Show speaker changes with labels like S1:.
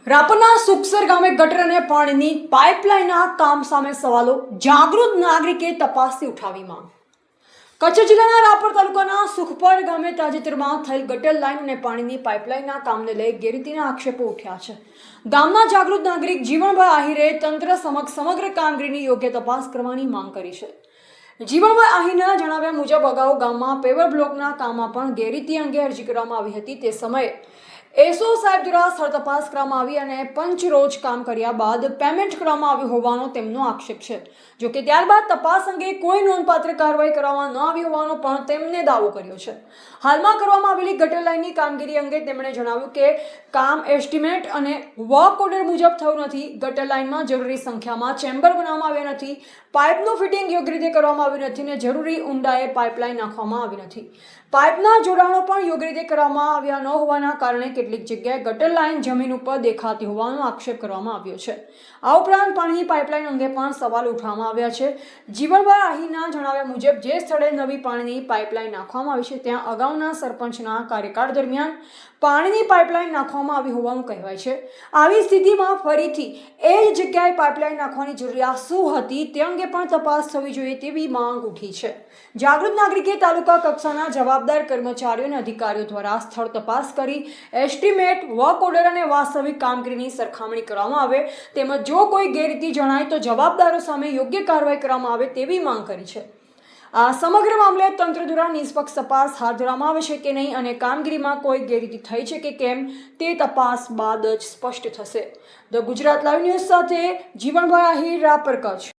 S1: રાપરના સુખસર ગામે ગટર અને પાણીની પાઇપલાઇનના કામ સામે સવાલો, જાગૃત નાગરિકે તપાસથી ઉઠાવી માંગ. કચ્છ જિલ્લાના રાપર તાલુકાના સુખપર ગામે તાજેતરમાં થયેલ ગટર લાઇન અને પાણીની પાઇપલાઇનના કામને લઈ ગેરરીતિના આક્ષેપો ઉઠ્યા છે. ગામના જાગૃત નાગરિક જીવણભાઈ આહિરે તંત્ર સમક્ષ સમગ્ર કામગીરીની યોગ્ય તપાસ કરવાની માંગ કરી છે. જીવણભાઈ આહિરના જણાવ્યા મુજબ અગાઉ ગામમાં પેવર બ્લોકના કામમાં પણ ગેરરીતિ અંગે અરજી કરવામાં આવી હતી. તે સમયે એસઓ સાહેબ દ્વારા સ્થળ તપાસ કરવામાં આવી અને પંચરોજ કામ કર્યા બાદ પેમેન્ટ કરવામાં આવ્યું હોવાનો તેમનો આક્ષેપ છે. જોકે ત્યારબાદ તપાસ અંગે કોઈ નોંધપાત્ર કાર્યવાહી કરવામાં ન આવી હોવાનો પણ તેમને દાવો કર્યો છે. હાલમાં કરવામાં આવેલી ગટર લાઇનની કામગીરી અંગે તેમણે જણાવ્યું કે કામ એસ્ટિમેટ અને વર્ક ઓર્ડર મુજબ થયું નથી. ગટર લાઇનમાં જરૂરી સંખ્યામાં ચેમ્બર બનાવવામાં આવ્યા નથી, પાઇપનું ફિટિંગ યોગ્ય રીતે કરવામાં આવ્યું નથી અને જરૂરી ઊંડાઈએ પાઇપલાઇન નાખવામાં આવી નથી. પાઇપના જોડાણો પણ યોગ્ય રીતે કરવામાં આવ્યા ન હોવાના કારણે કેટલીક જગ્યાએ ગટર લાઇન જમીન ઉપર દેખાતી હોવાનો આક્ષેપ કરવામાં આવ્યો છે. આ ઉપરાંત પાણીની પાઇપલાઇન અંગે પણ સવાલ ઉઠાવવામાં આવ્યા છે. જીવણભાઈ આહિરના જણાવ્યા મુજબ જે સ્થળે નવી પાણીની પાઇપલાઇન નાખવામાં આવી છે ત્યાં અગાઉના સરપંચના કાર્યકાળ દરમિયાન પાણીની પાઇપલાઇન નાખવામાં આવી હોવાનું કહેવાય છે. આવી સ્થિતિમાં ફરીથી એ જ જગ્યાએ પાઇપલાઇન નાખવાની જરૂરિયાત શું હતી તે અંગે પણ તપાસ થવી જોઈએ તેવી માંગ ઉઠી છે. જાગૃત નાગરિકે તાલુકા કક્ષાના જવાબદાર કર્મચારીઓ અને અધિકારીઓ દ્વારા સ્થળ તપાસ કરી એસ્ટિમેટ, વર્ક ઓર્ડર અને વાસ્તવિક કામગીરીની સરખામણી કરવામાં આવે તેમજ જો કોઈ ગેરરીતિ જણાય તો જવાબદારો સામે યોગ્ય કાર્યવાહી કરવામાં આવે તેવી માંગ કરી છે. આ સમગ્ર મામલે તંત્ર દ્વારા નિષ્પક્ષ તપાસ હાથ ધરવામાં આવે છે કે નહીં અને કામગીરીમાં કોઈ ગેરરીતિ થઈ છે કે કેમ તે તપાસ બાદ જ સ્પષ્ટ થશે. ધ ગુજરાત લાઈવ ન્યૂઝ સાથે જીવણભાઈ આહિર, રાપર, કચ્છ.